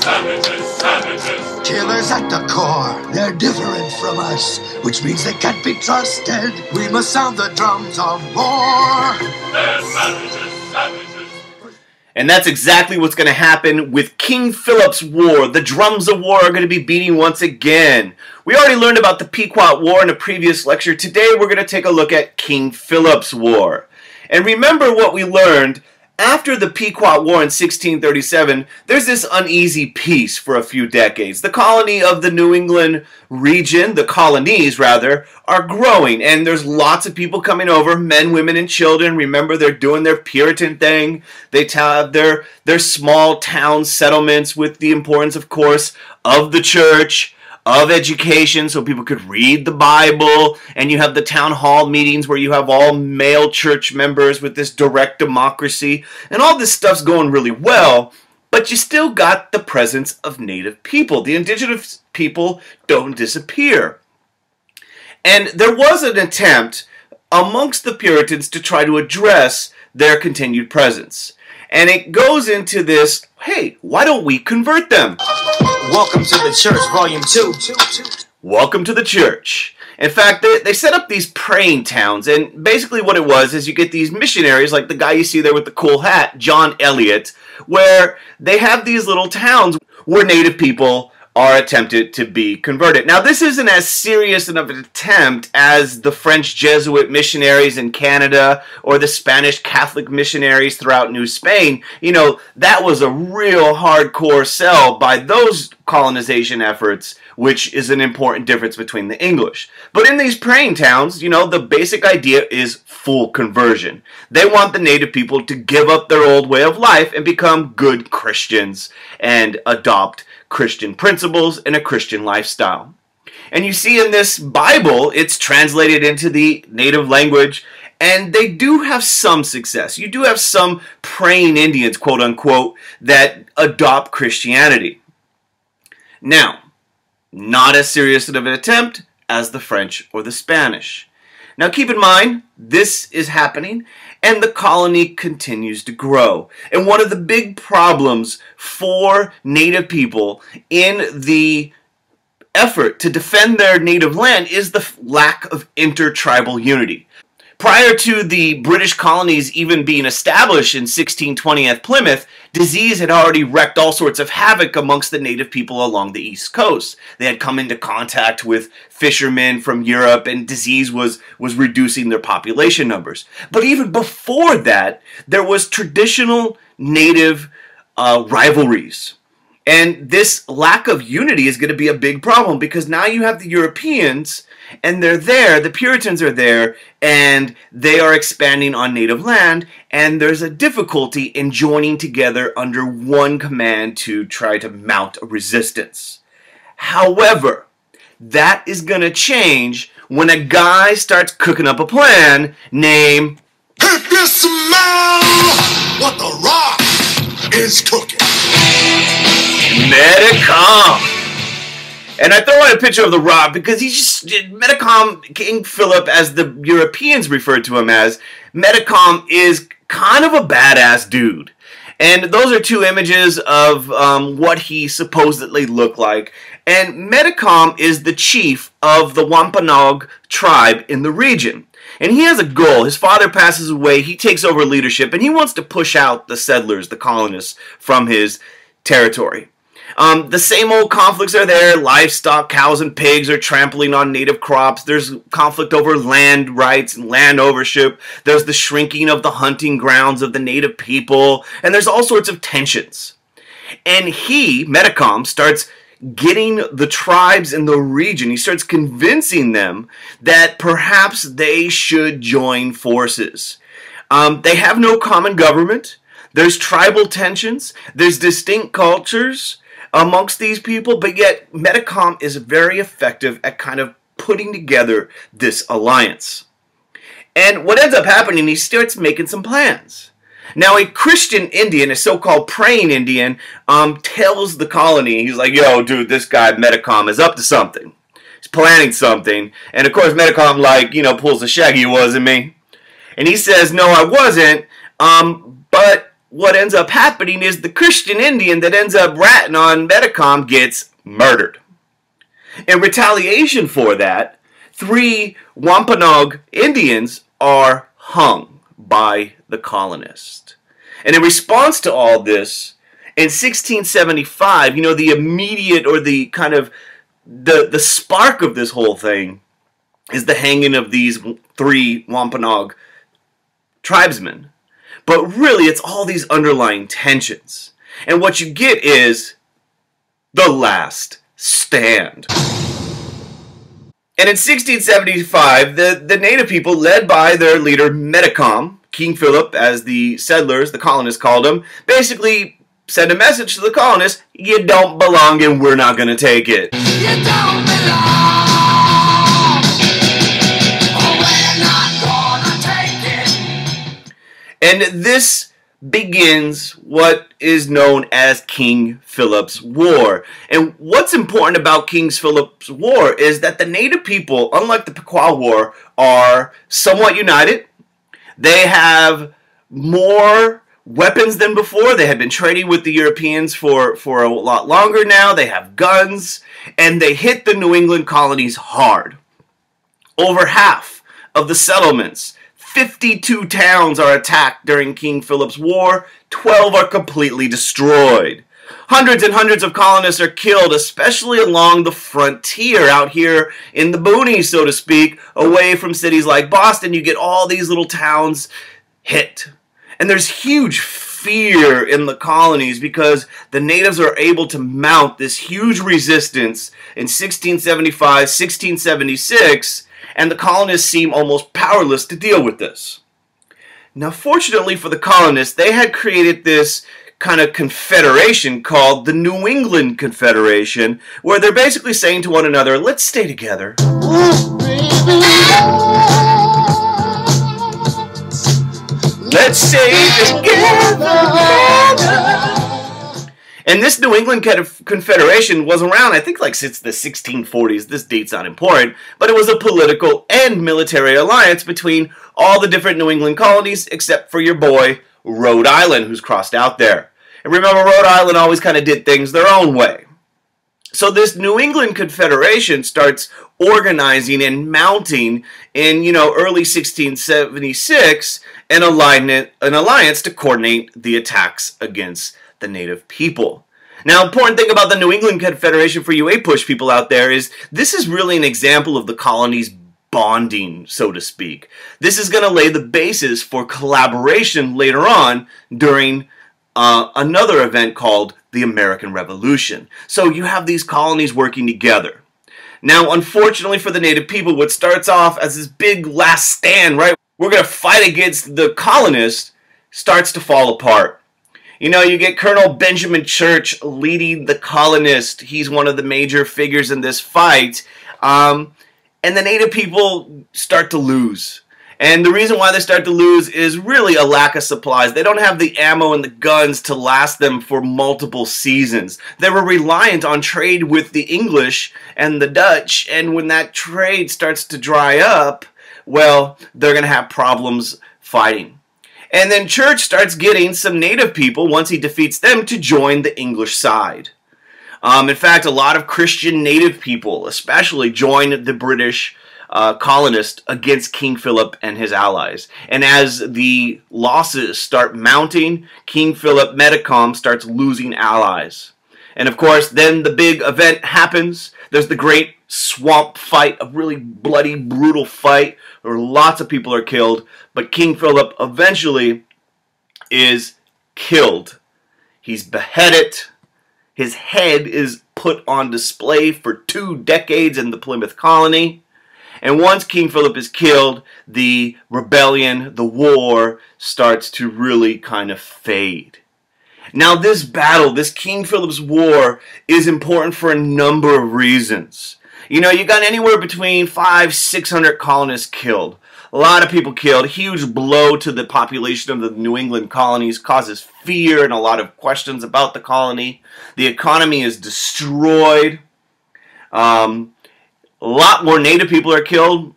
Savages, savages. Killers at the core. They're different from us, which means they can't be trusted. We must sound the drums of war. They're savages, savages. And that's exactly what's going to happen with King Philip's War. The drums of war are going to be beating once again. We already learned about the Pequot War in a previous lecture. Today we're going to take a look at King Philip's War. And remember what we learned. After the Pequot War in 1637, there's this uneasy peace for a few decades. The colony of the New England region, the colonies rather, are growing, and there's lots of people coming over, men, women, and children. Remember, they're doing their Puritan thing. They have their small town settlements with the importance, of course, of the church, of education, so people could read the Bible, and you have the town hall meetings where you have all male church members with this direct democracy, and all this stuff's going really well, but you still got the presence of native people. The indigenous people don't disappear. And there was an attempt amongst the Puritans to try to address their continued presence. And it goes into this, hey, why don't we convert them? Welcome to the church, volume 2. Welcome to the church. In fact, they set up these praying towns, and basically what it was is you get these missionaries, like the guy you see there with the cool hat, John Eliot, where they have these little towns where native people are attempted to be converted. Now, this isn't as serious of an attempt as the French Jesuit missionaries in Canada or the Spanish Catholic missionaries throughout New Spain. You know, that was a real hardcore sell by those colonization efforts, which is an important difference between the English. But in these praying towns, you know, the basic idea is full conversion. They want the native people to give up their old way of life and become good Christians and adopt Christian principles and a Christian lifestyle. And you see in this Bible, it's translated into the native language, and they do have some success. You do have some praying Indians, quote unquote, that adopt Christianity. Now, not as serious of an attempt as the French or the Spanish. Now keep in mind, this is happening, and the colony continues to grow. And one of the big problems for native people in the effort to defend their native land is the lack of intertribal unity. Prior to the British colonies even being established in 1620 at Plymouth, disease had already wreaked all sorts of havoc amongst the native people along the East Coast. They had come into contact with fishermen from Europe, and disease was reducing their population numbers. But even before that, there was traditional native rivalries. And this lack of unity is going to be a big problem, because now you have the Europeans, and they're there, the Puritans are there, and they are expanding on native land, and there's a difficulty in joining together under one command to try to mount a resistance. However, that is going to change when a guy starts cooking up a plan named If you smell what the rock is cooking. Metacom. And I throw out a picture of the Rock because he's just Metacom, King Philip, as the Europeans referred to him as. Metacom is kind of a badass dude. And those are two images of what he supposedly looked like. And Metacom is the chief of the Wampanoag tribe in the region. And he has a goal. His father passes away, he takes over leadership, and he wants to push out the settlers, the colonists, from his territory. The same old conflicts are there. Livestock, cows and pigs are trampling on native crops. There's conflict over land rights and land ownership. There's the shrinking of the hunting grounds of the native people. And there's all sorts of tensions. And he, Metacom, starts getting the tribes in the region. He starts convincing them that perhaps they should join forces. They have no common government. There's tribal tensions. There's distinct cultures amongst these people, but yet Metacom is very effective at kind of putting together this alliance. And what ends up happening, he starts making some plans. Now, a Christian Indian, a so-called praying Indian, tells the colony, he's like, yo, dude, this guy Metacom is up to something. He's planning something. And of course, Metacom, like, you know, pulls the shaggy, it wasn't me. And he says, no, I wasn't, but what ends up happening is the Christian Indian that ends up ratting on Metacom gets murdered. In retaliation for that, 3 Wampanoag Indians are hung by the colonists. And in response to all this, in 1675, the immediate or the kind of the spark of this whole thing is the hanging of these 3 Wampanoag tribesmen. But really, it's all these underlying tensions. And what you get is the last stand. And in 1675, the native people, led by their leader Metacom, King Philip, as the settlers, the colonists called him, basically send a message to the colonists: you don't belong and we're not going to take it. You don't belong. Oh, we're not gonna take it. And this begins what is known as King Philip's War. And what's important about King Philip's War is that the native people, unlike the Pequot War, are somewhat united. They have more weapons than before. They had been trading with the Europeans for a lot longer now. They have guns, and they hit the New England colonies hard. Over half of the settlements, 52 towns, are attacked during King Philip's War. 12 are completely destroyed. Hundreds and hundreds of colonists are killed, especially along the frontier out here in the boonies, so to speak, away from cities like Boston. You get all these little towns hit. And there's huge fear in the colonies because the natives are able to mount this huge resistance in 1675, 1676, and the colonists seem almost powerless to deal with this. Now, fortunately for the colonists, they had created this kind of confederation called the New England Confederation, where they're basically saying to one another, let's stay together. Let's stay together. And this New England Confederation was around, I think, like since the 1640s. This date's not important, but it was a political and military alliance between all the different New England colonies, except for your boy, Rhode Island, who's crossed out there. And remember, Rhode Island always kind of did things their own way. So this New England Confederation starts organizing and mounting in, early 1676 an alliance to coordinate the attacks against the native people. Now, important thing about the New England Confederation for you APUSH people out there is this is really an example of the colonies bonding, so to speak. This is going to lay the basis for collaboration later on during another event called the American Revolution. So you have these colonies working together. Now, unfortunately for the native people, what starts off as this big last stand, right? We're going to fight against the colonists, starts to fall apart. You get Colonel Benjamin Church leading the colonists. He's one of the major figures in this fight. And the native people start to lose. And the reason why they start to lose is really a lack of supplies. They don't have the ammo and the guns to last them for multiple seasons. They were reliant on trade with the English and the Dutch, and when that trade starts to dry up, well, they're going to have problems fighting. And then Church starts getting some native people, once he defeats them, to join the English side. In fact, a lot of Christian native people especially joined the British colonists against King Philip and his allies. And as the losses start mounting, King Philip Metacom starts losing allies. And of course, then the big event happens. There's the great swamp fight, a really bloody, brutal fight where lots of people are killed. But King Philip eventually is killed. He's beheaded. His head is put on display for 2 decades in the Plymouth colony. And once King Philip is killed, the rebellion, the war, starts to really kind of fade. Now this battle, this King Philip's War, is important for a number of reasons. You got anywhere between 500-600 colonists killed. A lot of people killed. Huge blow to the population of the New England colonies, causes fear and a lot of questions about the colony. The economy is destroyed. A lot more native people are killed.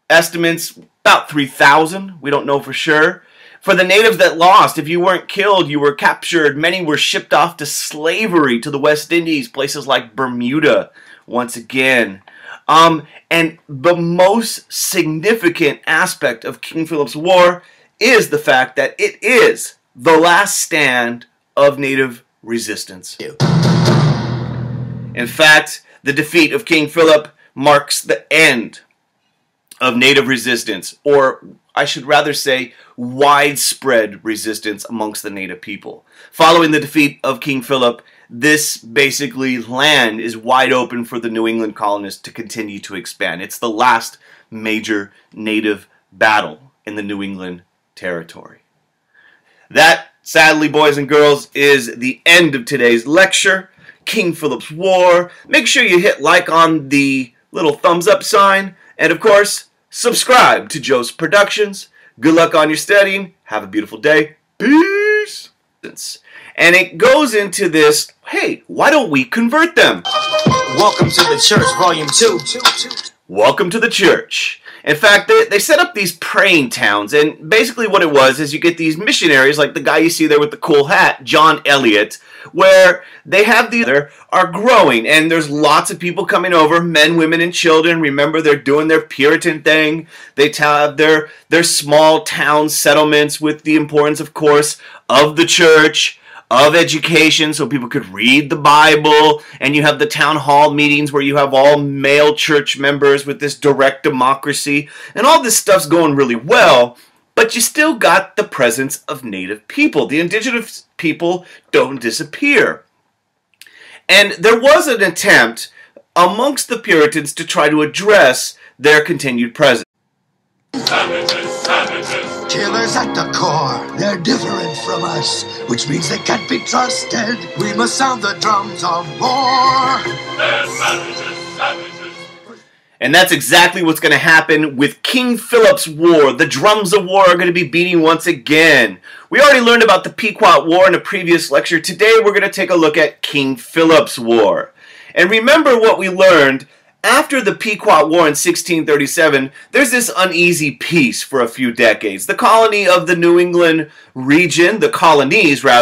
Estimates about 3,000. We don't know for sure. For the natives that lost, if you weren't killed, you were captured. Many were shipped off to slavery to the West Indies, places like Bermuda, once again. And the most significant aspect of King Philip's War is the fact that it is the last stand of native resistance. In fact, the defeat of King Philip marks the end of native resistance, or I should rather say widespread resistance amongst the native people. Following the defeat of King Philip, this basically land is wide open for the New England colonists to continue to expand. It's the last major native battle in the New England territory. That, sadly, boys and girls, is the end of today's lecture, King Philip's War. Make sure you hit like on the little thumbs up sign, and of course, subscribe to Joe's Productions. Good luck on your studying. Have a beautiful day. Peace. And it goes into this, hey, why don't we convert them? Welcome to the church, volume 2. Welcome to the church. In fact, they set up these praying towns, and basically what it was is you get these missionaries, like the guy you see there with the cool hat, John Eliot, where they have these are growing, and there's lots of people coming over, men, women, and children. Remember, they're doing their Puritan thing. They have their small town settlements with the importance, of course, of the church, of education, so people could read the Bible, and you have the town hall meetings where you have all male church members with this direct democracy, and all this stuff's going really well, but you still got the presence of native people. The indigenous people don't disappear. And there was an attempt amongst the Puritans to try to address their continued presence. Savages, savages. Killers at the core, they're different from us, which means they can't be trusted. We must sound the drums of war. They're savages, savages. And that's exactly what's going to happen with King Philip's War. The drums of war are going to be beating once again. We already learned about the Pequot War in a previous lecture. Today we're going to take a look at King Philip's War. And remember what we learned. After the Pequot War in 1637, there's this uneasy peace for a few decades. The colony of the New England region, the colonies rather,